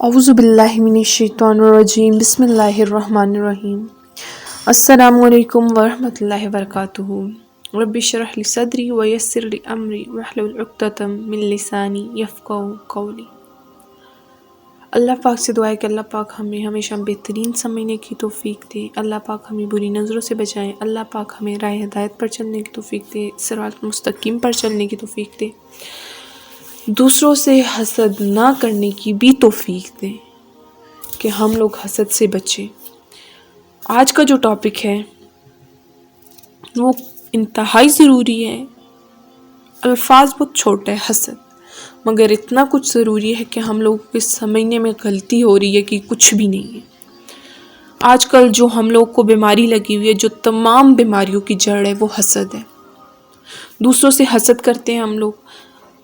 اعوذ باللہ من الشیطان الرجیم بسم اللہ الرحمن الرحیم السلام علیکم ورحمۃ اللہ وبرکاتہ رب اشرح لی صدری ویسر لی امری واحلل عقدۃ من لسانی یفقہوا قولی۔ اللہ پاک سے دعا ہے کہ اللہ پاک ہمیں ہمیشہ بہترین سمجھنے کی توفیق دے، اللہ پاک ہمیں بری نظروں سے بچائے، اللہ پاک ہمیں راہ ہدایت پر چلنے کی توفیق دے، صراط مستقیم پر چلنے کی توفیق دے، دوسروں سے حسد نہ کرنے کی بھی توفیق دے کہ ہم لوگ حسد سے بچیں۔ آج کا جو ٹاپک ہے وہ انتہائی ضروری ہے۔ الفاظ بہت چھوٹا ہے حسد، مگر اتنا کچھ ضروری ہے کہ ہم لوگوں کے سمجھنے میں غلطی ہو رہی ہے کہ کچھ بھی نہیں ہے۔ آج کل جو ہم لوگ کو بیماری لگی ہوئی ہے، جو تمام بیماریوں کی جڑ ہے، وہ حسد ہے۔ دوسروں سے حسد کرتے ہیں ہم لوگ،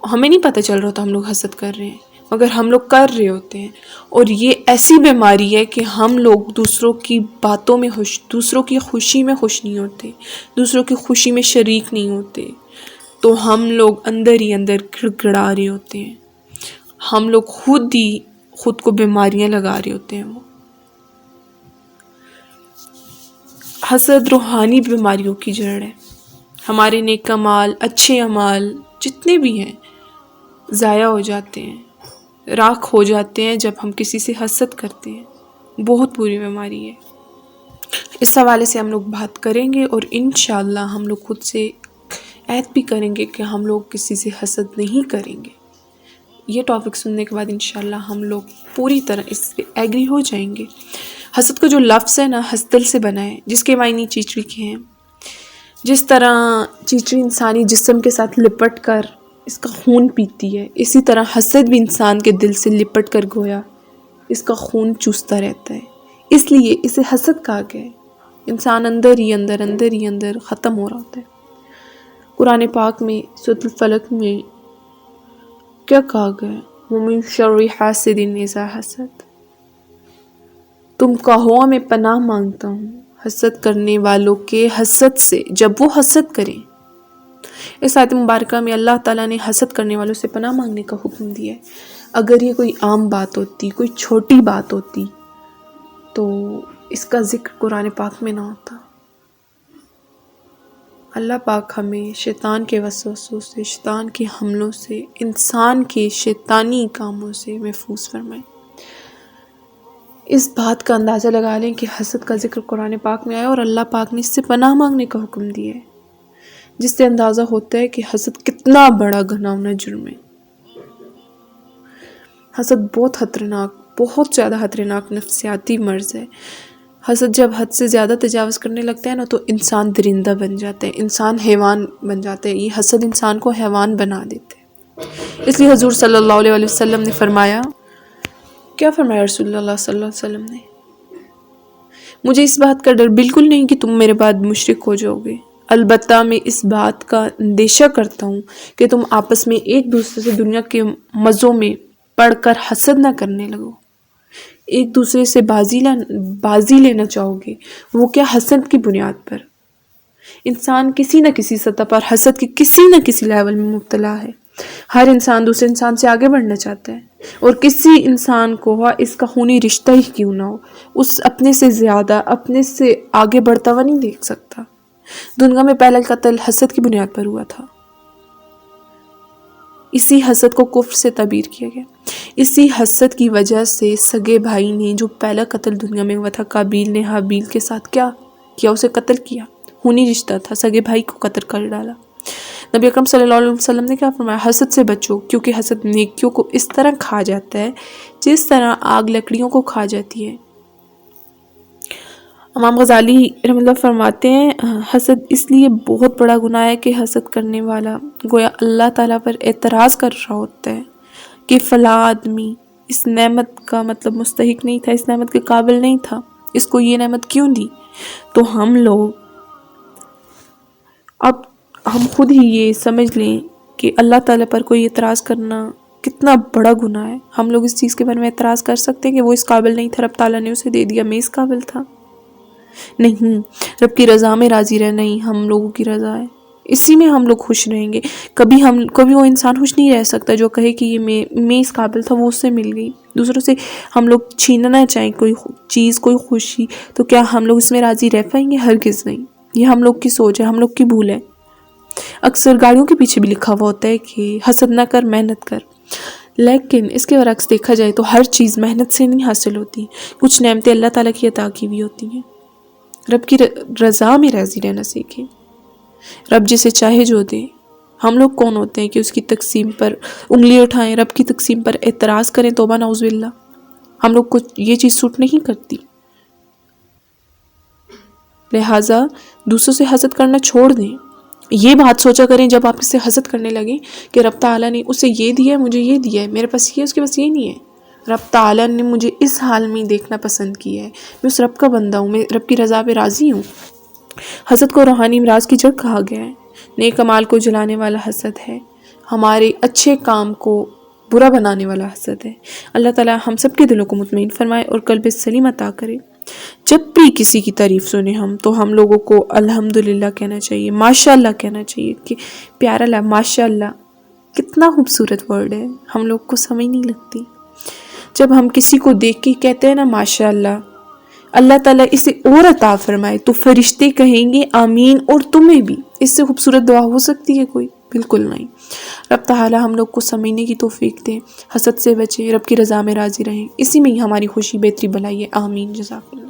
ہمیں نہیں پتہ چل رہا ہوتا ہم لوگ حسد کر رہے ہیں، مگر ہم لوگ کر رہے ہوتے ہیں۔ اور یہ ایسی بیماری ہے کہ ہم لوگ دوسروں کی باتوں میں دوسروں کی خوشی میں خوش نہیں ہوتے، دوسروں کی خوشی میں شریک نہیں ہوتے، تو ہم لوگ اندر ہی اندر گڑ گڑا رہے ہوتے ہیں، ہم لوگ خود ہی خود کو بیماریاں لگا رہے ہوتے ہیں۔ وہ حسد روحانی بیماریوں کی جڑ ہے۔ ہمارے نیک اعمال، اچھے اعمال جتنے بھی ہیں ضائع ہو جاتے ہیں، راکھ ہو جاتے ہیں جب ہم کسی سے حسد کرتے ہیں۔ بہت بری بیماری ہے۔ اس حوالے سے ہم لوگ بات کریں گے، اور انشاءاللہ ہم لوگ خود سے عہد بھی کریں گے کہ ہم لوگ کسی سے حسد نہیں کریں گے۔ یہ ٹاپک سننے کے بعد انشاءاللہ ہم لوگ پوری طرح اس پہ ایگری ہو جائیں گے۔ حسد کا جو لفظ ہے نا، ہستل سے بنا ہے، جس کے معنی چیچڑی کے ہیں۔ جس طرح چیچڑی انسانی جسم کے ساتھ لپٹ کر اس کا خون پیتی ہے، اسی طرح حسد بھی انسان کے دل سے لپٹ کر گویا اس کا خون چوستا رہتا ہے۔ اس لیے اسے حسد کہا گیا ہے۔ انسان اندر ہی اندر ختم ہو رہا ہوتا ہے۔ قرآن پاک میں سورۃ الفلق میں کیا کہا گیا ہے؟ وَمِن شَرِّ حَاسِدٍ إِذَا حَسَدَ۔ تم کہو میں پناہ مانگتا ہوں حسد کرنے والوں کے حسد سے، جب وہ حسد کریں۔ اس آیت مبارکہ میں اللہ تعالیٰ نے حسد کرنے والوں سے پناہ مانگنے کا حکم دیا ہے۔ اگر یہ کوئی عام بات ہوتی، کوئی چھوٹی بات ہوتی، تو اس کا ذکر قرآن پاک میں نہ ہوتا۔ اللہ پاک ہمیں شیطان کے وسوسوں سے، شیطان کے حملوں سے، انسان کے شیطانی کاموں سے محفوظ فرمائے۔ اس بات کا اندازہ لگا لیں کہ حسد کا ذکر قرآن پاک میں آیا اور اللہ پاک نے اس سے پناہ مانگنے کا حکم دیا ہے، جس سے اندازہ ہوتا ہے کہ حسد کتنا بڑا گھناؤنا جرم ہے۔ حسد بہت خطرناک، بہت زیادہ خطرناک نفسیاتی مرض ہے۔ حسد جب حد سے زیادہ تجاوز کرنے لگتا ہے نا، تو انسان درندہ بن جاتا ہے، انسان حیوان بن جاتا ہے۔ یہ حسد انسان کو حیوان بنا دیتا ہے۔ اس لیے حضور صلی اللہ علیہ وسلم نے فرمایا، کیا فرمایا رسول اللہ صلی اللہ علیہ وسلم نے؟ مجھے اس بات کا ڈر بالکل نہیں کہ تم میرے بعد مشرک ہو جاؤ گے، البتہ میں اس بات کا اندیشہ کرتا ہوں کہ تم آپس میں ایک دوسرے سے دنیا کے مزوں میں پڑھ کر حسد نہ کرنے لگو، ایک دوسرے سے بازی لینا چاہو گے، وہ کیا حسد کی بنیاد پر۔ انسان کسی نہ کسی سطح پر حسد کے کسی نہ کسی لیول میں مبتلا ہے۔ ہر انسان دوسرے انسان سے آگے بڑھنا چاہتا ہے، اور کسی انسان کو اس کا خونی رشتہ ہی کیوں نہ ہو، اس اپنے سے زیادہ، اپنے سے آگے بڑھتا ہوا نہیں دیکھ سکتا۔ دنیا میں پہلا قتل حسد کی بنیاد پر ہوا تھا۔ اسی حسد کو کفر سے تعبیر کیا گیا۔ اسی حسد کی وجہ سے سگے بھائی نے جو پہلا قتل دنیا میں ہوا تھا، قابیل نے حابیل کے ساتھ کیا کیا؟ اسے قتل کیا۔ خونی رشتہ تھا، سگے بھائی کو قتل کر ڈالا۔ نبی اکرم صلی اللہ علیہ وسلم نے کیا فرمایا؟ حسد سے بچو، کیونکہ حسد نیکیوں کو اس طرح کھا جاتا ہے جس طرح آگ لکڑیوں کو کھا جاتی ہے۔ امام غزالی رحمۃ اللہ فرماتے ہیں، حسد اس لیے بہت بڑا گناہ ہے کہ حسد کرنے والا گویا اللہ تعالیٰ پر اعتراض کر رہا ہوتا ہے کہ فلاں آدمی اس نعمت کا مطلب مستحق نہیں تھا، اس نعمت کے قابل نہیں تھا، اس کو یہ نعمت کیوں دی؟ تو ہم لوگ اب ہم خود ہی یہ سمجھ لیں کہ اللہ تعالیٰ پر کوئی اعتراض کرنا کتنا بڑا گناہ ہے۔ ہم لوگ اس چیز کے بارے میں اعتراض کر سکتے ہیں کہ وہ اس قابل نہیں تھا، رب تعالیٰ نے اسے دے دیا، میں اس قابل تھا؟ نہیں، رب کی رضا میں راضی رہنا ہی ہم لوگوں کی رضا ہے۔ اسی میں ہم لوگ خوش رہیں گے. کبھی وہ انسان خوش نہیں رہ سکتا جو کہے کہ یہ میں اس قابل تھا، وہ اس سے مل گئی. دوسروں سے ہم لوگ چھیننا چاہیں کوئی چیز، کوئی خوشی، تو کیا ہم لوگ اس میں راضی رہ پائیں گے؟ ہرگز نہیں. یہ ہم لوگ کی سوچ ہے، ہم لوگ کی بھول ہے. اکثر گاڑیوں کے پیچھے بھی لکھا ہوا ہوتا ہے کہ حسد نہ کر، محنت کر. لیکن اس کے برعکس دیکھا جائے تو ہر چیز محنت سے نہیں حاصل ہوتی. کچھ نعمتیں اللہ تعالیٰ کی عطا کی بھی ہوتی ہیں. رب کی رضا میں راضی رہنا سیکھیں. رب جسے چاہے جو دے. ہم لوگ کون ہوتے ہیں کہ اس کی تقسیم پر انگلی اٹھائیں، رب کی تقسیم پر اعتراض کریں؟ توبہ نعوذ باللہ. ہم لوگ کو یہ چیز سوٹ نہیں کرتی. لہٰذا دوسروں سے حسد کرنا چھوڑ دیں. یہ بات سوچا کریں جب آپ اس سے حسد کرنے لگیں کہ رب تعالیٰ نے اسے یہ دیا ہے، مجھے یہ دیا ہے، میرے پاس یہ ہے، اس کے پاس یہ نہیں ہے. رب تعالیٰ نے مجھے اس حال میں دیکھنا پسند کیا ہے، میں اس رب کا بندہ ہوں، میں رب کی رضا پہ راضی ہوں. حسد کو روحانی امراض کی جڑ کہا گیا ہے. نیک اعمال کو جلانے والا حسد ہے. ہمارے اچھے کام کو برا بنانے والا حسد ہے. اللہ تعالیٰ ہم سب کے دلوں کو مطمئن فرمائے اور قلب سلیم عطا کرے. جب بھی کسی کی تعریف سنیں تو ہم لوگوں کو الحمدللہ کہنا چاہیے، ماشاءاللہ کہنا چاہیے. کہ پیارا ماشاءاللہ کتنا خوبصورت ورڈ ہے، ہم لوگ کو سمجھ نہیں لگتی. جب ہم کسی کو دیکھ کے کہتے ہیں نا ماشاءاللہ، اللہ تعالیٰ اسے اور عطا فرمائے، تو فرشتے کہیں گے آمین. اور تمہیں بھی اس سے خوبصورت دعا ہو سکتی ہے کوئی؟ بالکل نہیں. رب تعالیٰ ہم لوگ کو سمجھنے کی توفیق دے، حسد سے بچے، رب کی رضا میں راضی رہیں. اسی میں ہی ہماری خوشی، بہتری، بھلائی ہے. آمین. جزاک اللہ.